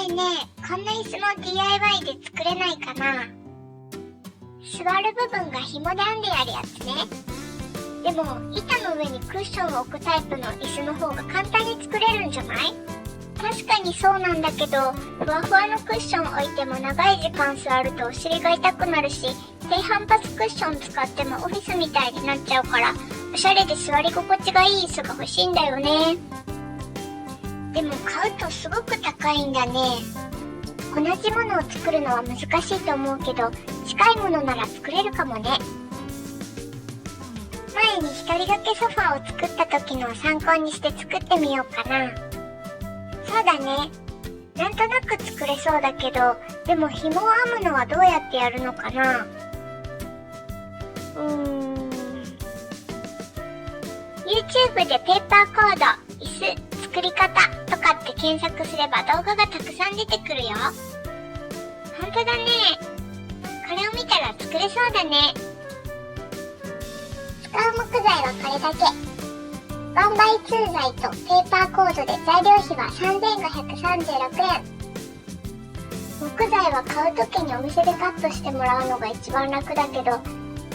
えねえ、こんな椅子も DIY で作れないかな。座る部分が紐で編んであるやつね。でも板の上にクッションを置くタイプの椅子の方が簡単に作れるんじゃない？確かにそうなんだけど、ふわふわのクッション置いても長い時間座るとお尻が痛くなるし、低反発クッション使ってもオフィスみたいになっちゃうから、おしゃれで座り心地がいい椅子が欲しいんだよね。でも買うとすごく高いんだね。同じものを作るのは難しいと思うけど、近いものなら作れるかもね。前に一人掛けソファーを作った時の参考にして作ってみようかな。そうだね。なんとなく作れそうだけど、でも紐を編むのはどうやってやるのかな。YouTube でペーパーコード、椅子、作り方とかって検索すれば動画がたくさん出てくるよ。ほんとだね。これを見たら作れそうだね。使う木材はこれだけ。ワンバイ2材とペーパーコードで材料費は3536円。木材は買うときにお店でカットしてもらうのが一番楽だけど、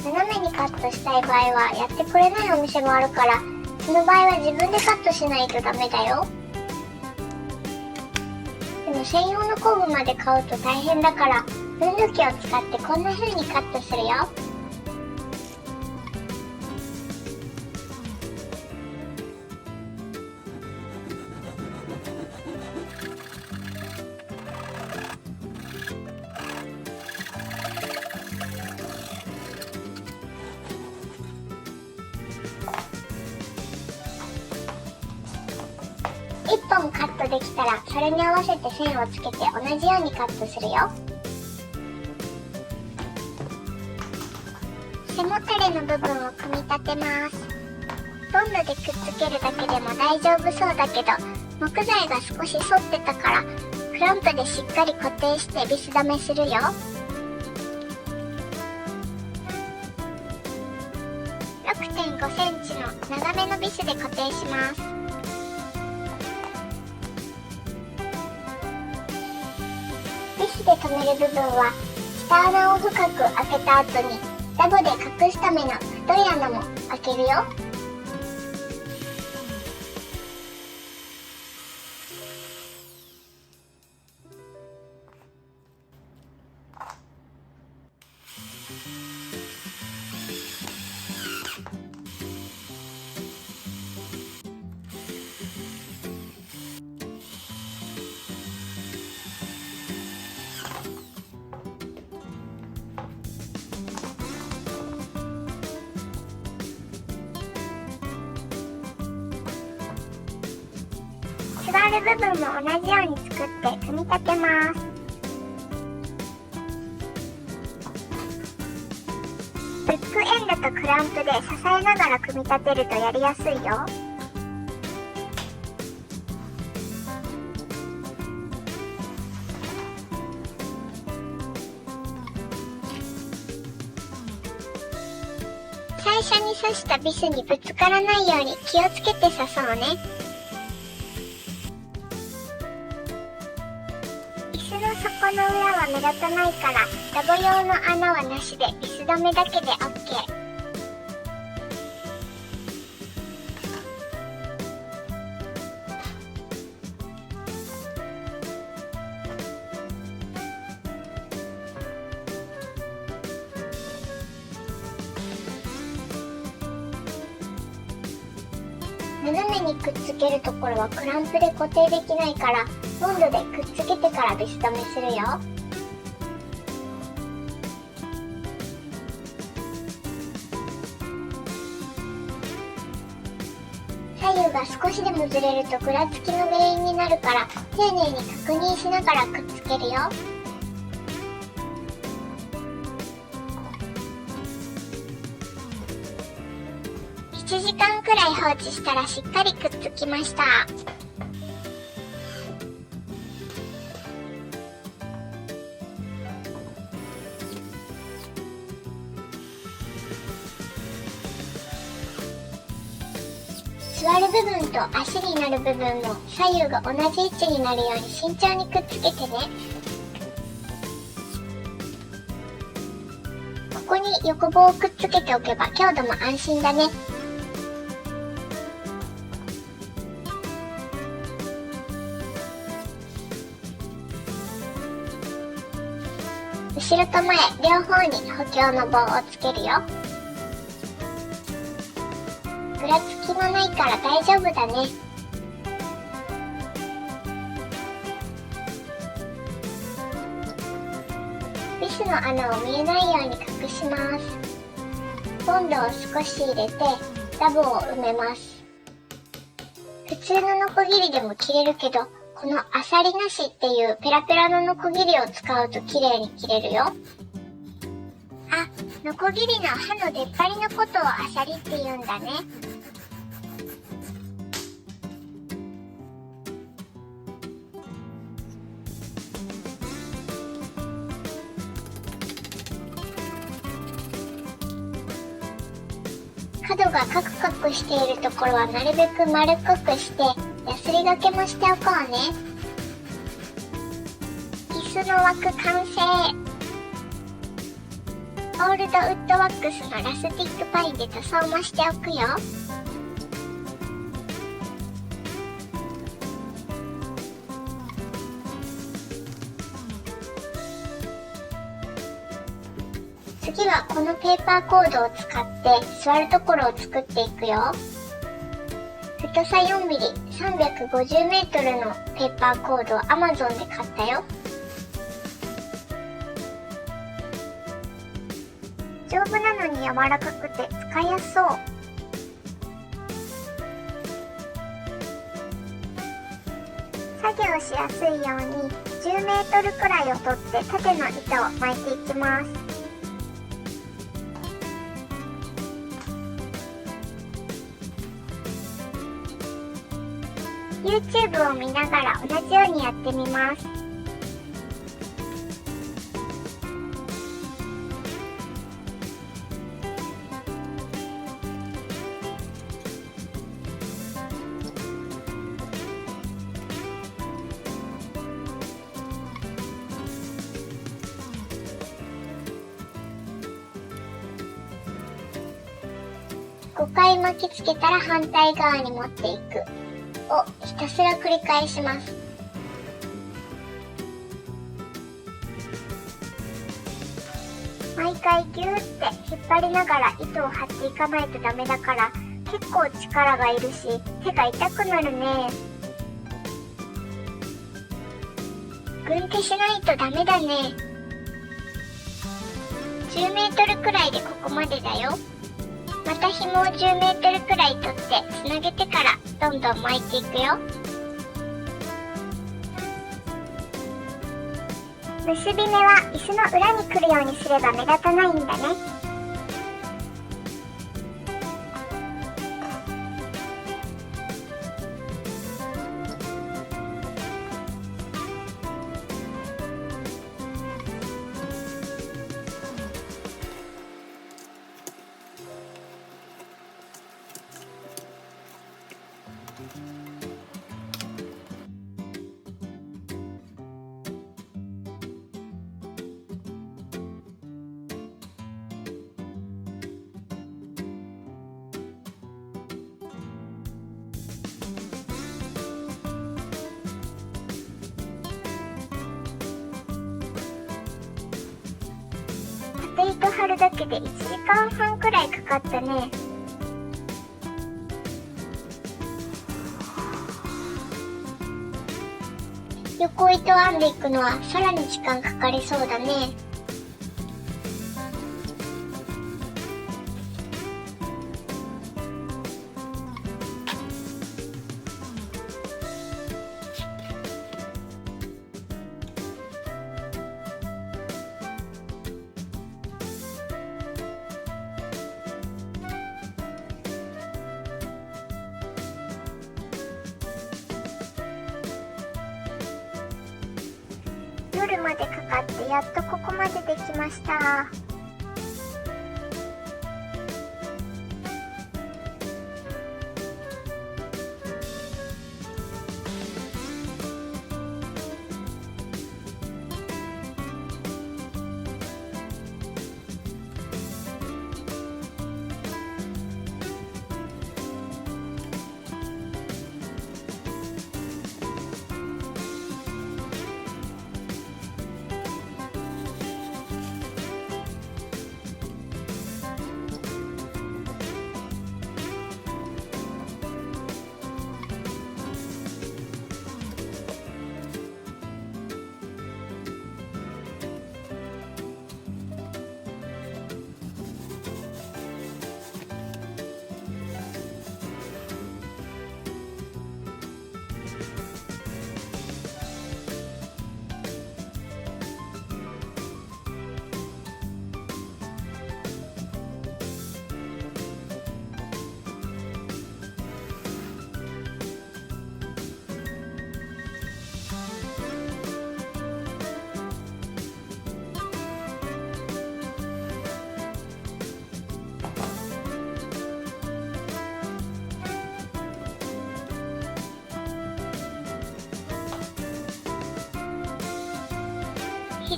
斜めにカットしたい場合はやってくれないお店もあるから、その場合は自分でカットしないとダメだよ。でも専用の工具まで買うと大変だから、分度器を使ってこんな風にカットするよ。1本カットできたら、それに合わせて線をつけて同じようにカットするよ。背もたれの部分を組み立てます。ボンドでくっつけるだけでも大丈夫そうだけど、木材が少し反ってたから、クランプでしっかり固定してビス止めするよ。6.5 センチの長めのビスで固定します。ビスで留める部分は下穴を深く開けた後にダボで隠すための太い穴も開けるよ。座る部分も同じように作って組み立てます。ブックエンドとクランプで支えながら組み立てるとやりやすいよ。最初に刺したビスにぶつからないように気をつけて刺そうね。底の裏は目立たないから、ダボ用の穴はなしでビス止めだけで OK。斜めにくっつけるところはクランプで固定できないから、ボンドでくっつけてからビス止めするよ。左右が少しでもずれるとぐらつきの原因になるから、丁寧に確認しながらくっつけるよ。1時間くらい放置したらしっかりくっつきました。座る部分と足になる部分も左右が同じ位置になるように慎重にくっつけてね。ここに横棒をくっつけておけば強度も安心だね。後ろと前両方に補強の棒をつけるよ。ぐらつきもないから大丈夫だね。ビスの穴を見えないように隠します。ボンドを少し入れてダボを埋めます。普通のノコギリでも切れるけど、このアサリなしっていうペラペラのノコギリを使うと綺麗に切れるよ。あ、ノコギリの刃の出っ張りのことをアサリって言うんだね。角がカクカクしているところはなるべく丸っこくしてヤスリがけもしておこうね。椅子の枠完成。オールドウッドワックスのラスティックパインで塗装もしておくよ。次はこのペーパーコードを使って座るところを作っていくよ。太さ 4mm 350m のペーパーコードを Amazon で買ったよ。丈夫なのに柔らかくて使いやすそう。作業しやすいように 10m くらいを取って縦の板を巻いていきます。YouTube を見ながら同じようにやってみます。5回巻きつけたら反対側に持っていくをひたすら繰り返します。毎回ギューって引っ張りながら糸を張っていかないとダメだから、結構力がいるし手が痛くなるね。軍手しないとダメだね。10メートルくらいでここまでだよ。また紐を10メートルくらい取ってつなげてからどんどん巻いていくよ。結び目は椅子の裏に来るようにすれば目立たないんだね。縦糸貼るだけで1時間半くらいかかったね。横糸を編んでいくのはさらに時間かかりそうだね。夜までかかってやっとここまでできました。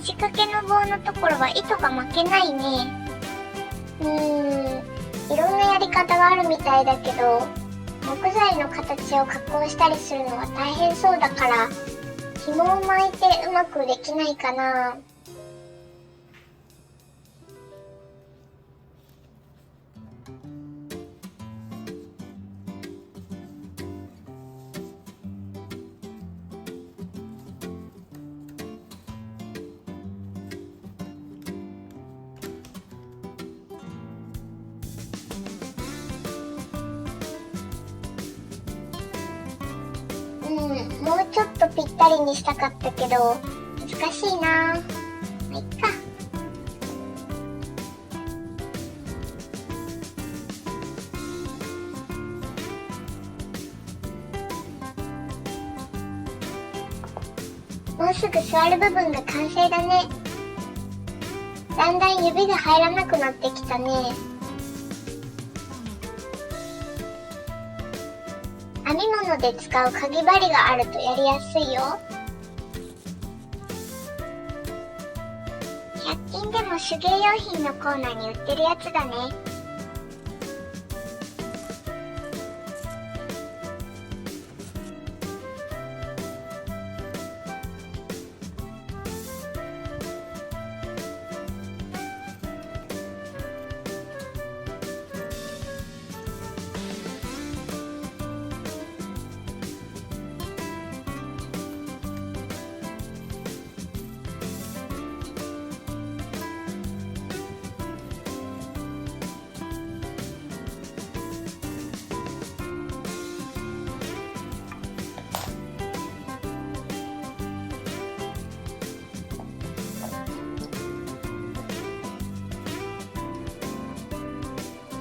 肘掛けの棒のところは糸が巻けないね。いろんなやり方があるみたいだけど、木材の形を加工したりするのは大変そうだから、紐を巻いてうまくできないかな。もうちょっとぴったりにしたかったけど、難しいな。まあ、いっか。もうすぐ座る部分が完成だね。だんだん指が入らなくなってきたね。編み物で使うかぎ針があるとやりやすいよ。100均でも手芸用品のコーナーに売ってるやつだね。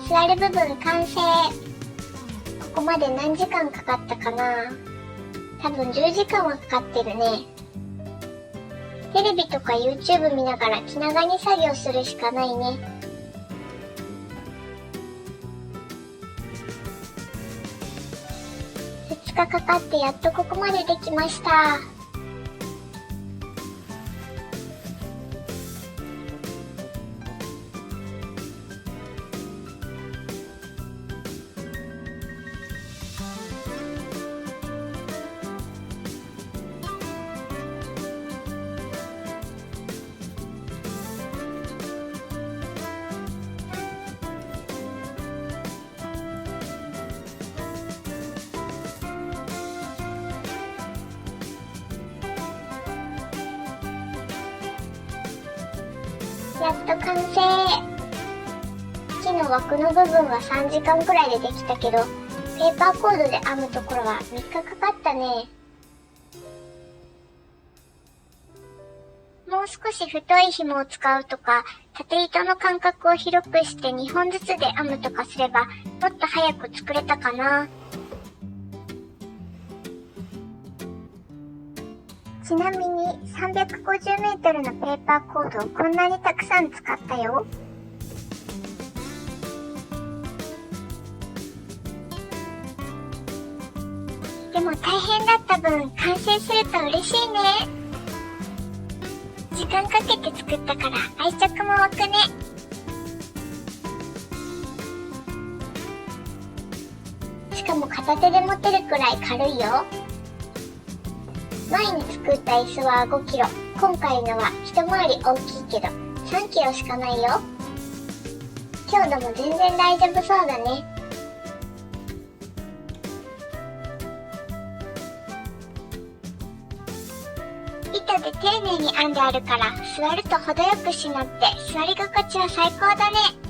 座る部分完成。ここまで何時間かかったかな。多分10時間はかかってるね。テレビとか YouTube 見ながら気長に作業するしかないね。2日かかってやっとここまでできました。やっと完成。木の枠の部分は3時間くらいでできたけど、ペーパーコードで編むところは3日かかったね。もう少し太い紐を使うとか、縦糸の間隔を広くして2本ずつで編むとかすれば、もっと早く作れたかな。ちなみに350メートルのペーパーコードをこんなにたくさん使ったよ。でも大変だった分、完成すると嬉しいね。時間かけて作ったから愛着も湧くね。しかも片手で持てるくらい軽いよ。前に作った椅子は5キロ。今回のは一回り大きいけど3キロしかないよ。強度も全然大丈夫そうだね。糸で丁寧に編んであるから座ると程よくしなって座り心地は最高だね。